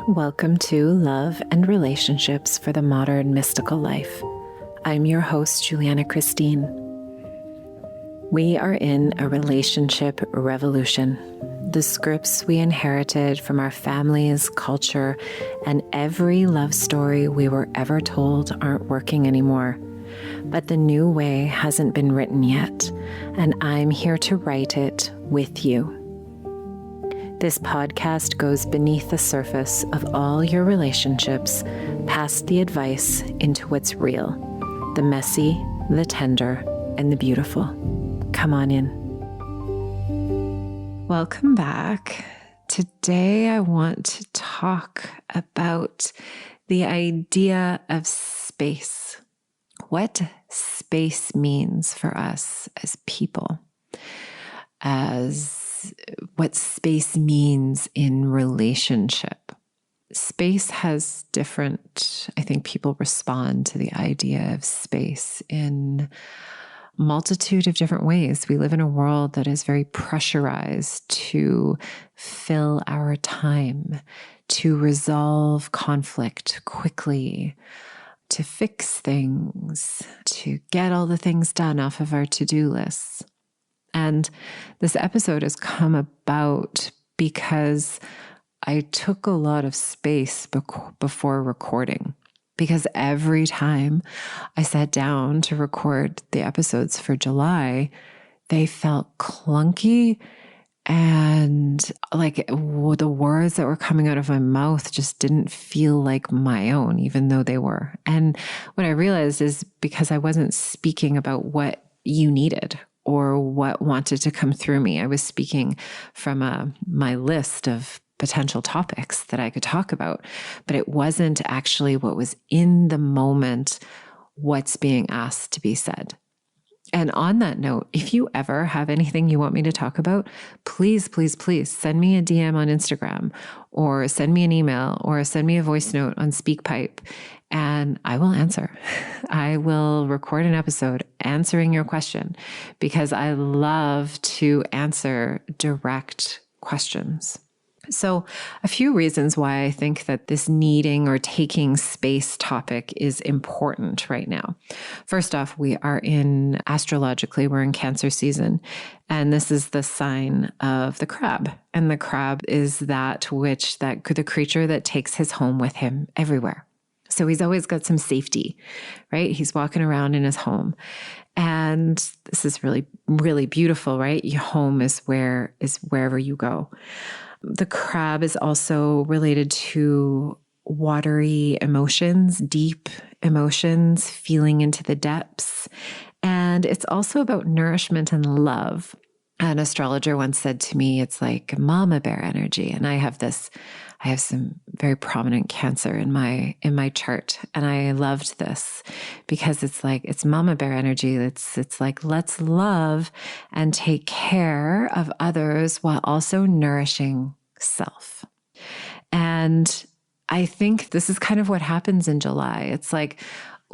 Welcome to Love and Relationships for the Modern Mystical Life. I'm your host, Juliana Christine. We are in a relationship revolution. The scripts we inherited from our families, culture, and every love story we were ever told aren't working anymore. But the new way hasn't been written yet, and I'm here to write it with you. This podcast goes beneath the surface of all your relationships, past the advice into what's real, the messy, the tender, and the beautiful. Come on in. Welcome back. Today I want to talk about the idea of space. What space means for us as people, as what space means in relationship. Space has different, I think people respond to the idea of space in a multitude of different ways. We live in a world that is very pressurized to fill our time, to resolve conflict quickly, to fix things, to get all the things done off of our to-do lists. And this episode has come about because I took a lot of space before recording. Because every time I sat down to record the episodes for July, they felt clunky and like the words that were coming out of my mouth just didn't feel like my own, even though they were. And what I realized is because I wasn't speaking about what you needed or what wanted to come through me. I was speaking from my list of potential topics that I could talk about, but it wasn't actually what was in the moment, what's being asked to be said. And on that note, if you ever have anything you want me to talk about, please, please, please send me a DM on Instagram or send me an email or send me a voice note on SpeakPipe and I will answer. I will record an episode answering your question because I love to answer direct questions. So a few reasons why I think that this needing or taking space topic is important right now. First off, we are astrologically, we're in Cancer season, and this is the sign of the crab. And the crab is the creature that takes his home with him everywhere. So he's always got some safety, right? He's walking around in his home. And this is really, really beautiful, right? Your home is wherever you go. The crab is also related to watery emotions, deep emotions, feeling into the depths. And it's also about nourishment and love. An astrologer once said to me, it's like mama bear energy. And I have some very prominent Cancer in my chart. And I loved this because it's mama bear energy. It's like, let's love and take care of others while also nourishing self. And I think this is kind of what happens in July. It's like,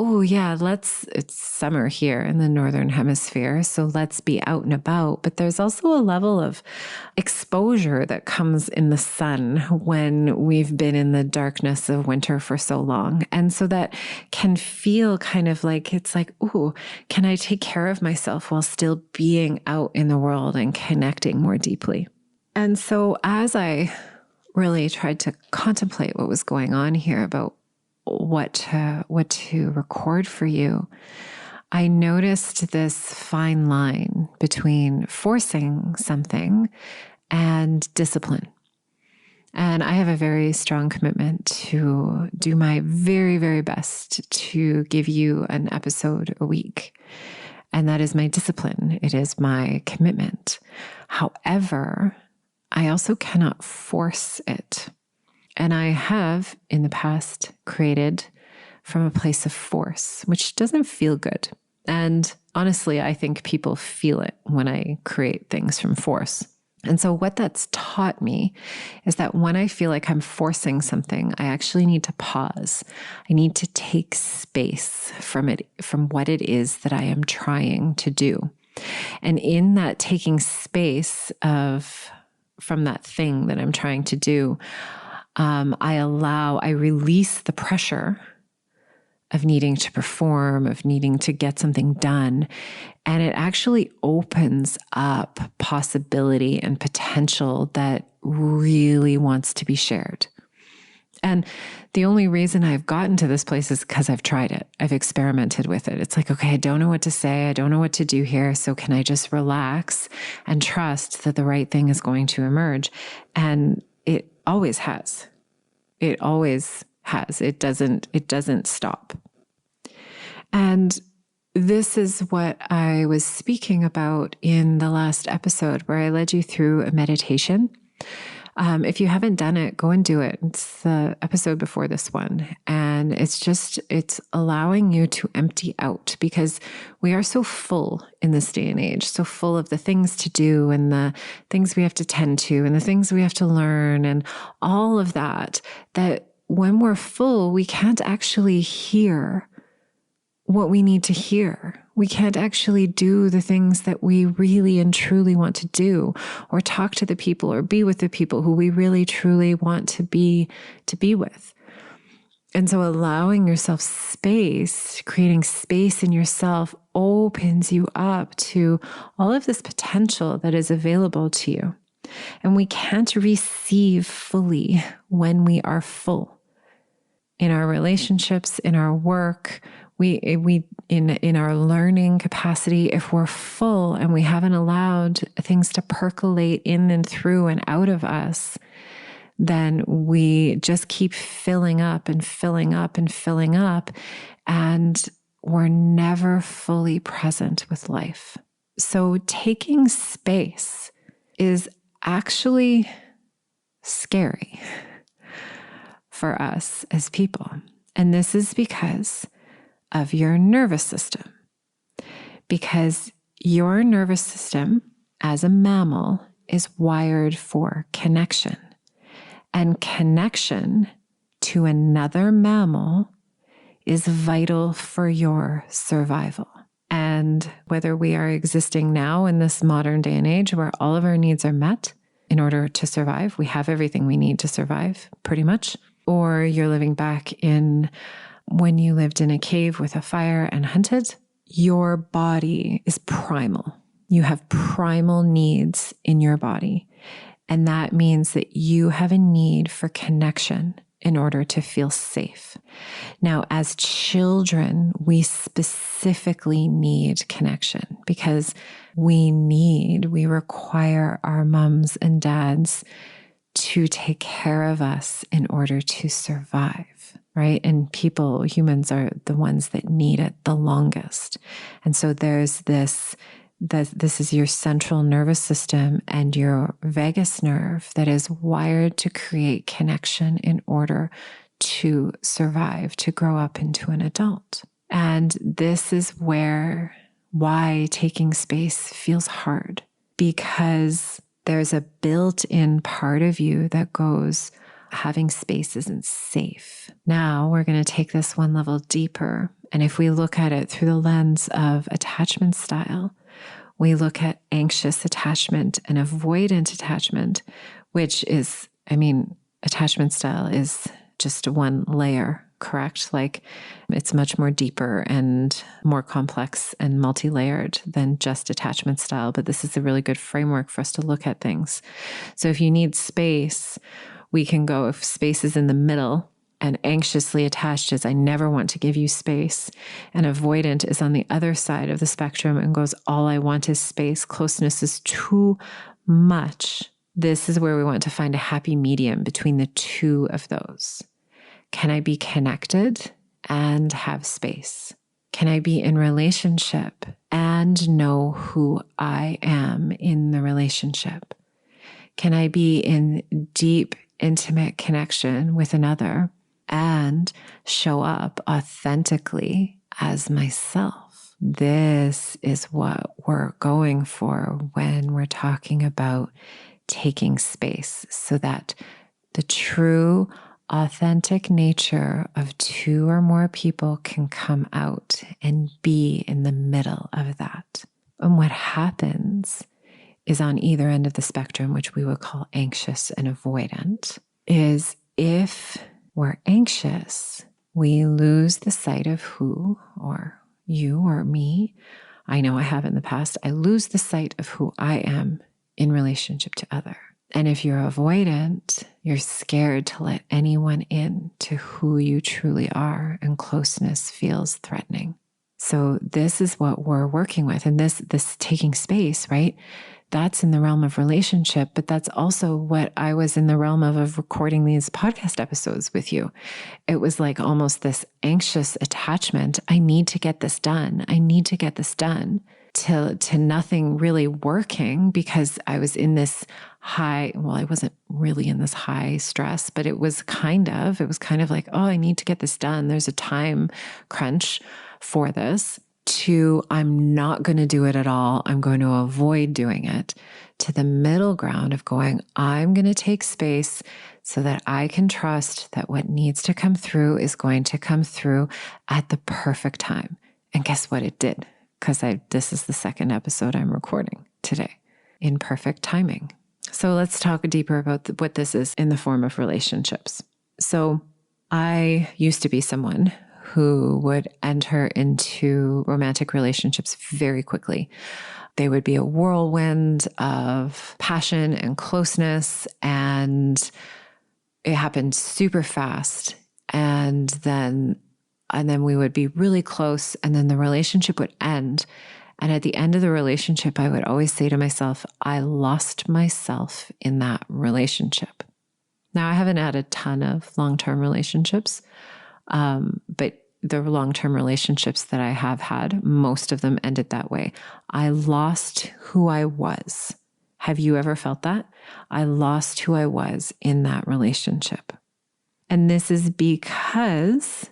oh yeah, it's summer here in the Northern Hemisphere, so let's be out and about. But there's also a level of exposure that comes in the sun when we've been in the darkness of winter for so long. And so that can feel kind of like, it's like, oh, can I take care of myself while still being out in the world and connecting more deeply? And so as I really tried to contemplate what was going on here about what to record for you, I noticed this fine line between forcing something and discipline. And I have a very strong commitment to do my very, very best to give you an episode a week. And that is my discipline. It is my commitment. However, I also cannot force it. And I have in the past created from a place of force, which doesn't feel good. And honestly, I think people feel it when I create things from force. And so what that's taught me is that when I feel like I'm forcing something, I actually need to pause. I need to take space from it, from what it is that I am trying to do. And in that taking space from that thing that I'm trying to do, I release the pressure of needing to perform, of needing to get something done. And it actually opens up possibility and potential that really wants to be shared. And the only reason I've gotten to this place is because I've tried it. I've experimented with it. It's like, okay, I don't know what to say. I don't know what to do here. So can I just relax and trust that the right thing is going to emerge? And it always has. It always has. It doesn't stop. And this is what I was speaking about in the last episode where I led you through a meditation. If you haven't done it, go and do it. It's the episode before this one. And it's allowing you to empty out, because we are so full in this day and age, so full of the things to do and the things we have to tend to and the things we have to learn and all of that, that when we're full, we can't actually hear what we need to hear. We can't actually do the things that we really and truly want to do, or talk to the people or be with the people who we really truly want to be with. And so allowing yourself space, creating space in yourself, opens you up to all of this potential that is available to you. And we can't receive fully when we are full. In our relationships, in our work, we in our learning capacity, if we're full and we haven't allowed things to percolate in and through and out of us, then we just keep filling up and filling up and filling up, and we're never fully present with life. So taking space is actually scary for us as people. And this is because of your nervous system. Because your nervous system, as a mammal, is wired for connection. And connection to another mammal is vital for your survival. And whether we are existing now in this modern day and age where all of our needs are met in order to survive, we have everything we need to survive, pretty much, or you're living back in when you lived in a cave with a fire and hunted, your body is primal. You have primal needs in your body. And that means that you have a need for connection in order to feel safe. Now, as children, we specifically need connection because we require our moms and dads to take care of us in order to survive. Right? And humans are the ones that need it the longest. And so there's this is your central nervous system and your vagus nerve that is wired to create connection in order to survive, to grow up into an adult. And this is why taking space feels hard, because there's a built-in part of you that goes, having space isn't safe. Now we're going to take this one level deeper. And if we look at it through the lens of attachment style, we look at anxious attachment and avoidant attachment, which is, attachment style is just one layer, correct? Like it's much more deeper and more complex and multi-layered than just attachment style. But this is a really good framework for us to look at things. So if you need space, we can go, if space is in the middle, and anxiously attached is I never want to give you space, and avoidant is on the other side of the spectrum and goes, all I want is space. Closeness is too much. This is where we want to find a happy medium between the two of those. Can I be connected and have space? Can I be in relationship and know who I am in the relationship? Can I be in deep, intimate connection with another and show up authentically as myself? This is what we're going for when we're talking about taking space, so that the true, authentic nature of two or more people can come out and be in the middle of that. And what happens is on either end of the spectrum, which we would call anxious and avoidant, is if we're anxious, we lose the sight of who, or you or me. I know I have in the past. I lose the sight of who I am in relationship to other. And if you're avoidant, you're scared to let anyone in to who you truly are, and closeness feels threatening. So this is what we're working with. And this taking space, right? That's in the realm of relationship, but that's also what I was in the realm of recording these podcast episodes with you. It was like almost this anxious attachment. I need to get this done. I need to get this done, to nothing really working, because I was in this high, well, I wasn't really in this high stress, but it was kind of like, oh, I need to get this done. There's a time crunch for this, to I'm not going to do it at all. I'm going to avoid doing it, to the middle ground of going, I'm going to take space so that I can trust that what needs to come through is going to come through at the perfect time. And guess what? It did, because this is the second episode I'm recording today in perfect timing. So let's talk deeper about what this is in the form of relationships. So I used to be someone who would enter into romantic relationships very quickly. They would be a whirlwind of passion and closeness, and it happened super fast. And then we would be really close, and then the relationship would end. And at the end of the relationship, I would always say to myself, I lost myself in that relationship. Now, I haven't had a ton of long-term relationships, but the long-term relationships that I have had, most of them ended that way. I lost who I was. Have you ever felt that? I lost who I was in that relationship. And this is because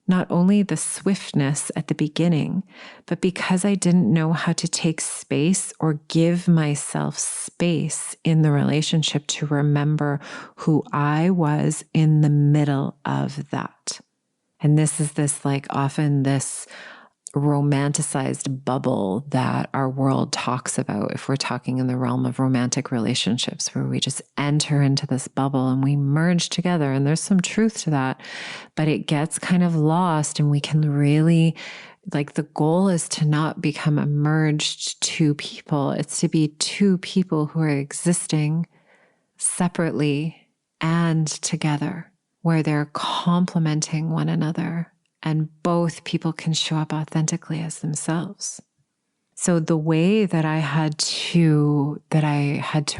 not only the swiftness at the beginning, but because I didn't know how to take space or give myself space in the relationship to remember who I was in the middle of that. And this is often this romanticized bubble that our world talks about if we're talking in the realm of romantic relationships, where we just enter into this bubble and we merge together. And there's some truth to that, but it gets kind of lost, and we can really, the goal is to not become a merged two people. It's to be two people who are existing separately and together, where they're complementing one another, and both people can show up authentically as themselves. So the way that I had to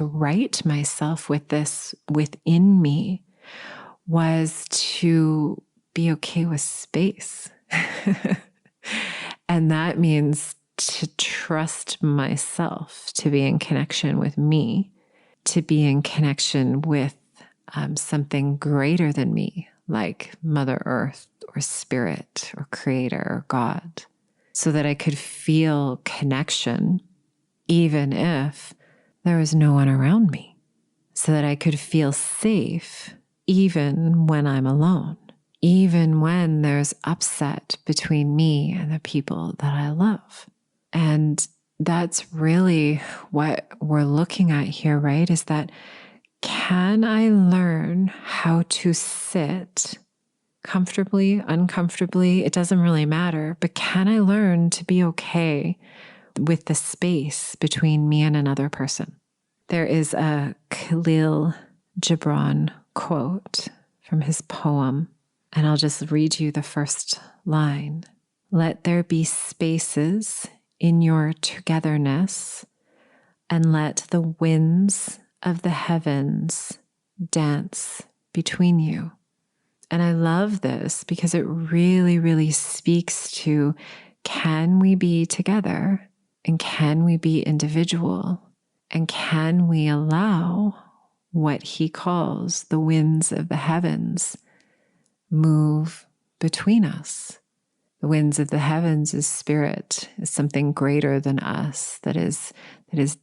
right myself with this within me was to be okay with space. And that means to trust myself, to be in connection with me, to be in connection with something greater than me, like Mother Earth or Spirit or Creator or God, so that I could feel connection even if there was no one around me, so that I could feel safe even when I'm alone, even when there's upset between me and the people that I love. And that's really what we're looking at here, right? Is that, can I learn how to sit comfortably, uncomfortably? It doesn't really matter, but can I learn to be okay with the space between me and another person? There is a Khalil Gibran quote from his poem, and I'll just read you the first line. Let there be spaces in your togetherness, and let the winds of the heavens dance between you. And I love this because it really, really speaks to, can we be together, and can we be individual, and can we allow what he calls the winds of the heavens move between us? The winds of the heavens is spirit, is something greater than us that is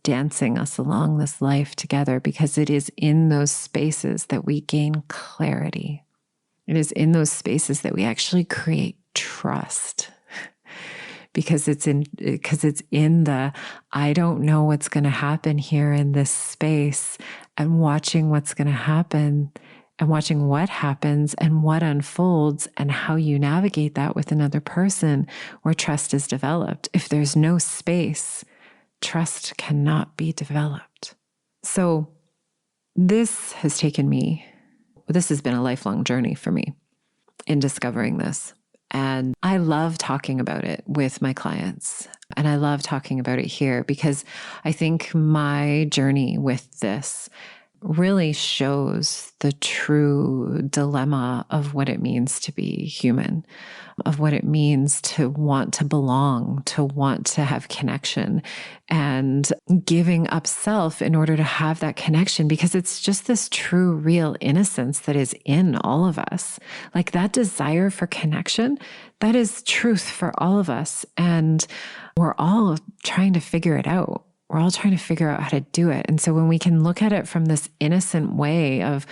dancing us along this life together, because it is in those spaces that we gain clarity. It is in those spaces that we actually create trust, because it's in the, I don't know what's going to happen here in this space, and watching what's going to happen and watching what happens and what unfolds and how you navigate that with another person where trust is developed. If there's no space, trust cannot be developed. So this has been a lifelong journey for me in discovering this. And I love talking about it with my clients. And I love talking about it here because I think my journey with this really shows the true dilemma of what it means to be human, of what it means to want to belong, to want to have connection, and giving up self in order to have that connection, because it's just this true, real innocence that is in all of us. Like that desire for connection, that is truth for all of us. And we're all trying to figure it out. We're all trying to figure out how to do it. And so when we can look at it from this innocent way of,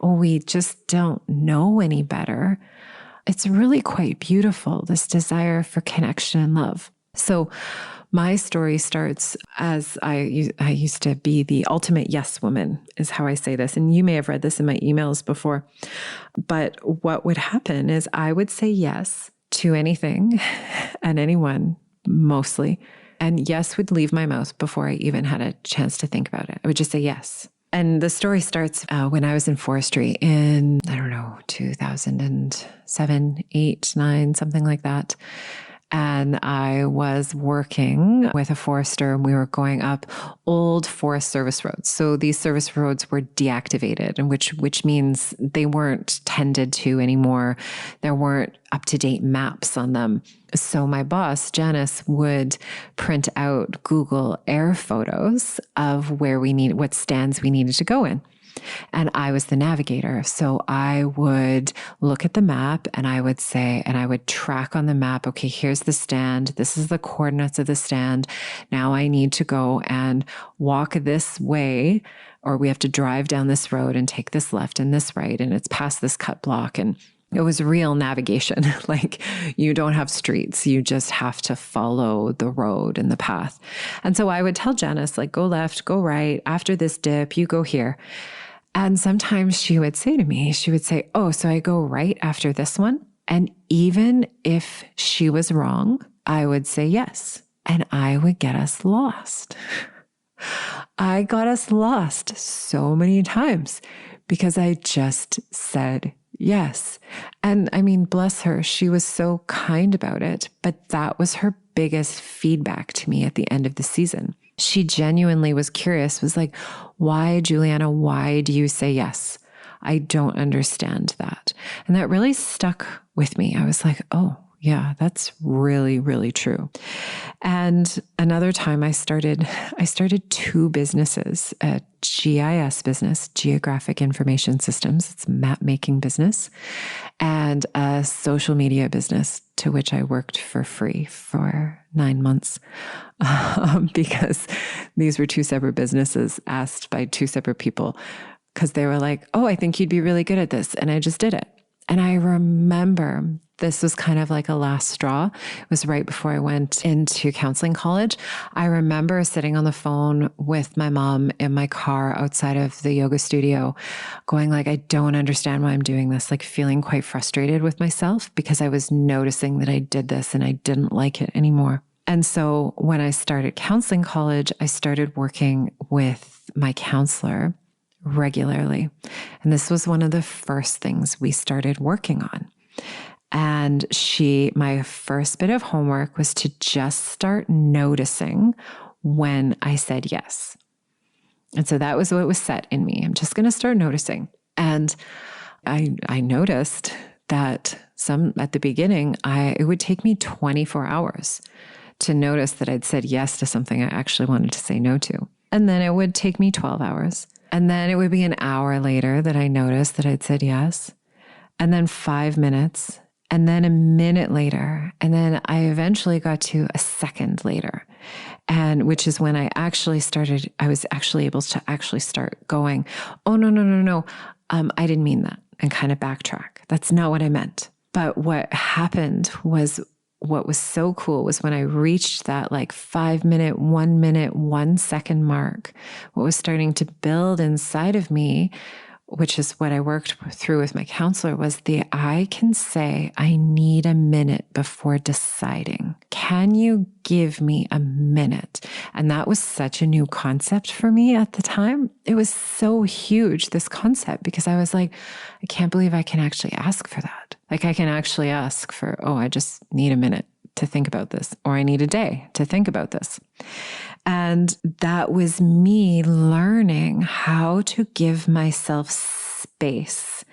oh, we just don't know any better, it's really quite beautiful, this desire for connection and love. So my story starts as I used to be the ultimate yes woman, is how I say this. And you may have read this in my emails before. But what would happen is I would say yes to anything and anyone, mostly. And yes would leave my mouth before I even had a chance to think about it. I would just say yes. And the story starts when I was in forestry in, 2007, 8, 9, something like that. And I was working with a forester and we were going up old Forest Service roads. So these service roads were deactivated, and which means they weren't tended to anymore. There weren't up-to-date maps on them. So my boss, Janice, would print out Google Air photos of what stands we needed to go in. And I was the navigator. So I would look at the map and I would track on the map, okay, here's the stand. This is the coordinates of the stand. Now I need to go and walk this way, or we have to drive down this road and take this left and this right. And it's past this cut block. And it was real navigation. Like you don't have streets. You just have to follow the road and the path. And so I would tell Janice, like, go left, go right. After this dip, you go here. And sometimes she would say, oh, so I go right after this one. And even if she was wrong, I would say yes. And I would get us lost. I got us lost so many times because I just said yes. And I mean, bless her, she was so kind about it. But that was her biggest feedback to me at the end of the season. She genuinely was curious, was like, why, Juliana, why do you say yes? I don't understand that. And that really stuck with me. I was like, oh, yeah, that's really, really true. And another time I started 2 businesses, a GIS business, Geographic Information Systems. It's a map making business, and a social media business to which I worked for free for 9 months because these were 2 separate businesses asked by 2 separate people because they were like, oh, I think you'd be really good at this. And I just did it. And I remember this was kind of like a last straw. It was right before I went into counseling college. I remember sitting on the phone with my mom in my car outside of the yoga studio going like, I don't understand why I'm doing this, like feeling quite frustrated with myself because I was noticing that I did this and I didn't like it anymore. And so when I started counseling college, I started working with my counselor regularly. And this was one of the first things we started working on. And my first bit of homework was to just start noticing when I said yes. And so that was what was set in me. I'm just going to start noticing. And I noticed that at the beginning, it would take me 24 hours to notice that I'd said yes to something I actually wanted to say no to. And then it would take me 12 hours. And then it would be an hour later that I noticed that I'd said yes. And then 5 minutes. And then a minute later. And then I eventually got to a second later. And which is when I was actually able to actually start going, oh, no. I didn't mean that, and kind of backtrack. That's not what I meant. But what happened was, what was so cool was when I reached that like 5 minute, 1 minute, 1 second mark, what was starting to build inside of me which is what I worked through with my counselor, was I can say, I need a minute before deciding. Can you give me a minute? And that was such a new concept for me at the time. It was so huge, this concept, because I was like, I can't believe I can actually ask for that. Like I can actually ask for, oh, I just need a minute to think about this, or I need a day to think about this. And that was me learning how to give myself space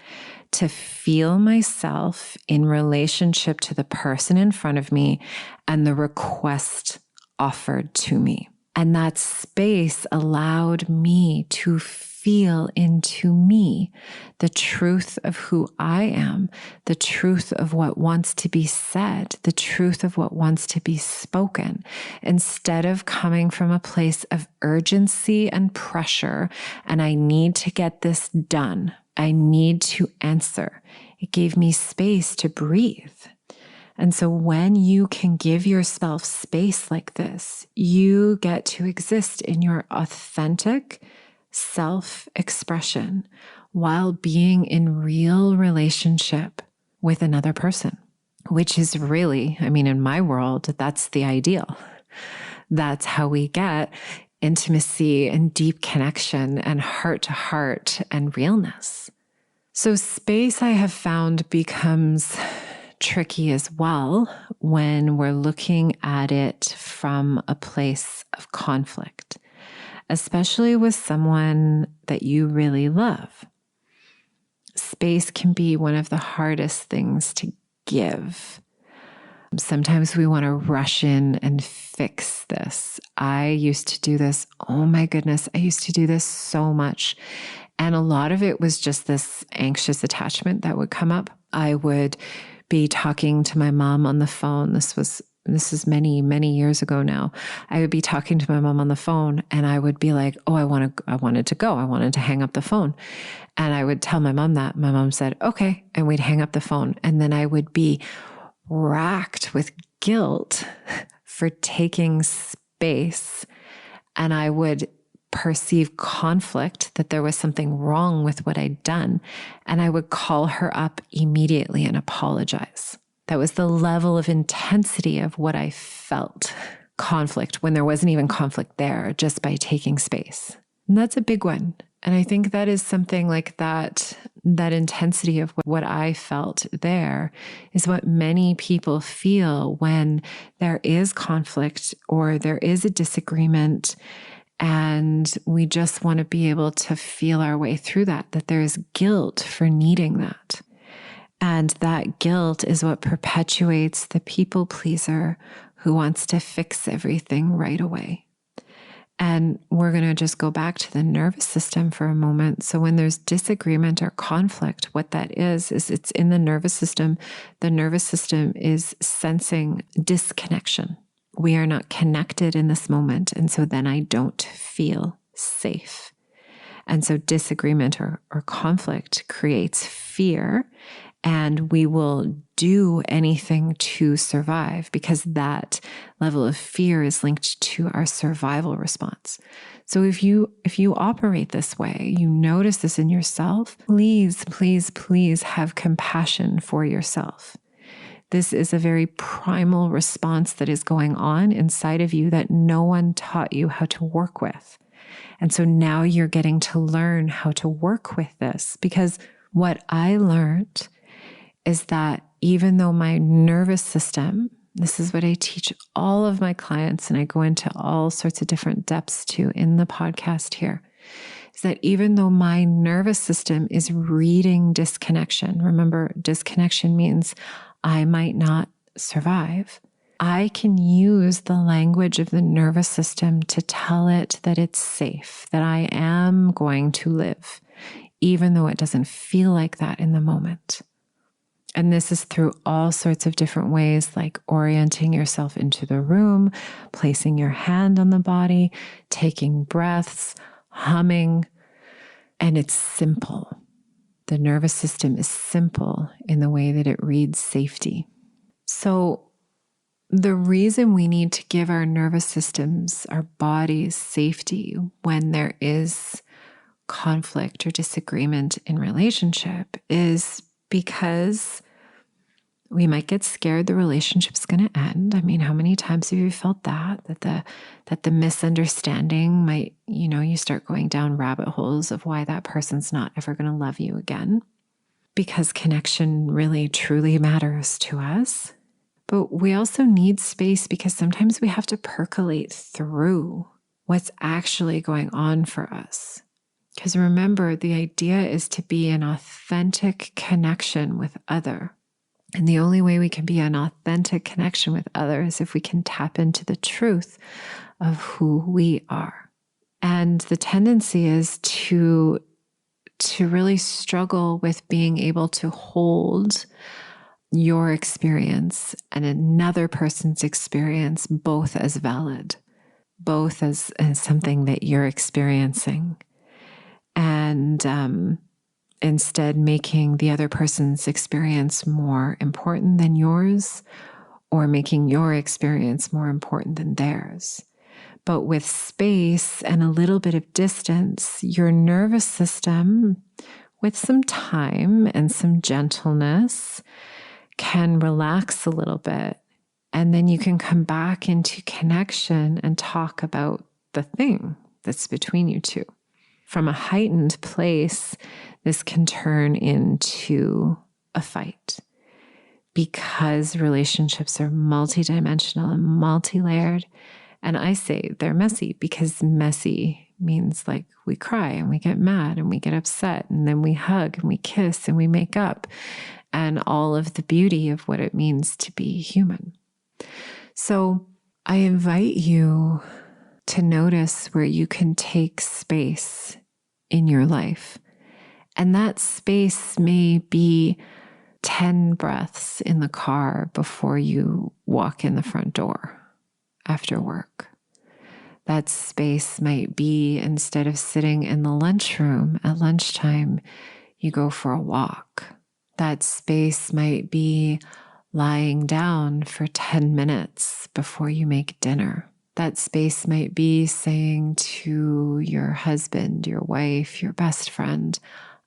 to feel myself in relationship to the person in front of me and the request offered to me. And that space allowed me to feel into me the truth of who I am, the truth of what wants to be said, the truth of what wants to be spoken, instead of coming from a place of urgency and pressure. And I need to get this done. I need to answer. It gave me space to breathe. And so when you can give yourself space like this, you get to exist in your authentic self-expression while being in real relationship with another person, which is really, in my world, that's the ideal. That's how we get intimacy and deep connection and heart to heart and realness. So space, I have found, becomes tricky as well when we're looking at it from a place of conflict, especially with someone that you really love. Space can be one of the hardest things to give. Sometimes we want to rush in and fix this. I used to do this. Oh my goodness. I used to do this so much. And a lot of it was just this anxious attachment that would come up. I would be talking to my mom on the phone. This is many, many years ago now. I would be talking to my mom on the phone and I would be like, oh, I wanted to go. I wanted to hang up the phone. And I would tell my mom that. My mom said, okay. And we'd hang up the phone. And then I would be racked with guilt for taking space. And I would perceive conflict, that there was something wrong with what I'd done. And I would call her up immediately and apologize. That was the level of intensity of what I felt. Conflict when there wasn't even conflict there, just by taking space. And that's a big one. And I think that is something like that intensity of what I felt there is what many people feel when there is conflict or there is a disagreement. And we just want to be able to feel our way through that there is guilt for needing that. And that guilt is what perpetuates the people pleaser who wants to fix everything right away. And we're going to just go back to the nervous system for a moment. So when there's disagreement or conflict, what that is it's in the nervous system. The nervous system is sensing disconnection. We are not connected in this moment. And so then I don't feel safe. And so disagreement or conflict creates fear. And we will do anything to survive because that level of fear is linked to our survival response. So if you operate this way, you notice this in yourself, please, please, please have compassion for yourself. This is a very primal response that is going on inside of you that no one taught you how to work with. And so now you're getting to learn how to work with this, because what I learned is that even though my nervous system, this is what I teach all of my clients, and I go into all sorts of different depths too in the podcast here, is that even though my nervous system is reading disconnection, remember, disconnection means I might not survive. I can use the language of the nervous system to tell it that it's safe, that I am going to live, even though it doesn't feel like that in the moment. And this is through all sorts of different ways, like orienting yourself into the room, placing your hand on the body, taking breaths, humming. And it's simple. The nervous system is simple in the way that it reads safety. So the reason we need to give our nervous systems, our bodies, safety when there is conflict or disagreement in relationship is because we might get scared the relationship's going to end. I mean, how many times have you felt that the misunderstanding might, you start going down rabbit holes of why that person's not ever going to love you again, because connection really truly matters to us. But we also need space because sometimes we have to percolate through what's actually going on for us. Because remember, the idea is to be in authentic connection with other. And the only way we can be an authentic connection with others is if we can tap into the truth of who we are. And the tendency is to really struggle with being able to hold your experience and another person's experience both as valid, both as something that you're experiencing. And instead making the other person's experience more important than yours, or making your experience more important than theirs. But with space and a little bit of distance, your nervous system, with some time and some gentleness, can relax a little bit. And then you can come back into connection and talk about the thing that's between you two. From a heightened place, this can turn into a fight because relationships are multidimensional and multi-layered. And I say they're messy because messy means like we cry and we get mad and we get upset and then we hug and we kiss and we make up, and all of the beauty of what it means to be human. So I invite you to notice where you can take space in your life. And that space may be 10 breaths in the car before you walk in the front door after work. That space might be, instead of sitting in the lunchroom at lunchtime, you go for a walk. That space might be lying down for 10 minutes before you make dinner. That space might be saying to your husband, your wife, your best friend,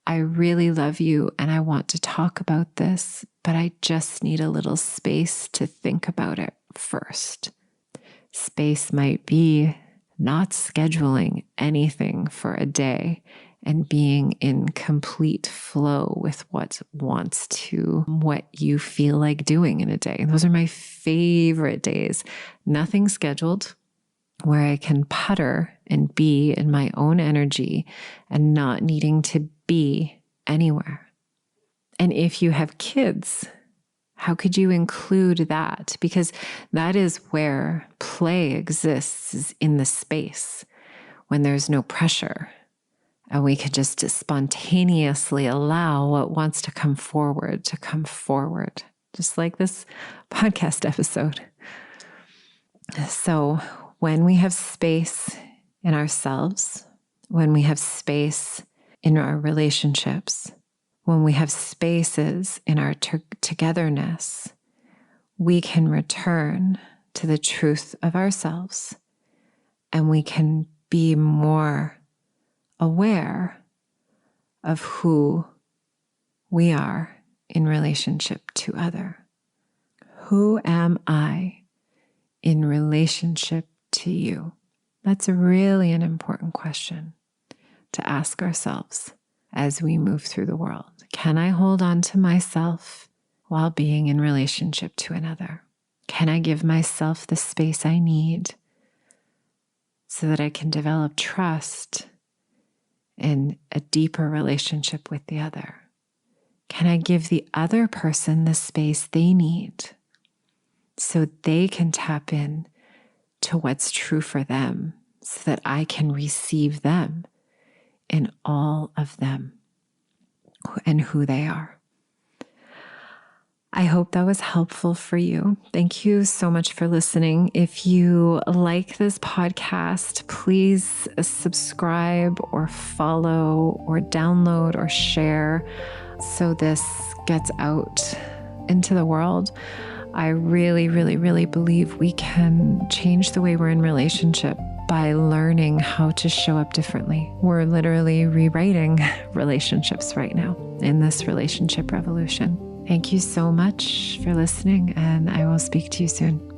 I really love you and I want to talk about this, but I just need a little space to think about it first. Space might be not scheduling anything for a day and being in complete flow with what you feel like doing in a day. Those are my favorite days. Nothing scheduled, where I can putter and be in my own energy and not needing to be anywhere. And if you have kids, how could you include that? Because that is where play exists, is in the space when there's no pressure. And we can just spontaneously allow what wants to come forward, just like this podcast episode. So when we have space in ourselves, when we have space in our relationships, when we have spaces in our togetherness, we can return to the truth of ourselves, and we can be more aware of who we are in relationship to other. Who am I in relationship to you? That's really an important question to ask ourselves as we move through the world. Can I hold on to myself while being in relationship to another? Can I give myself the space I need so that I can develop trust in a deeper relationship with the other? Can I give the other person the space they need so they can tap in to what's true for them, so that I can receive them in all of them and who they are? I hope that was helpful for you. Thank you so much for listening. If you like this podcast, please subscribe or follow or download or share so this gets out into the world. I really, really, really believe we can change the way we're in relationship by learning how to show up differently. We're literally rewriting relationships right now in this relationship revolution. Thank you so much for listening, and I will speak to you soon.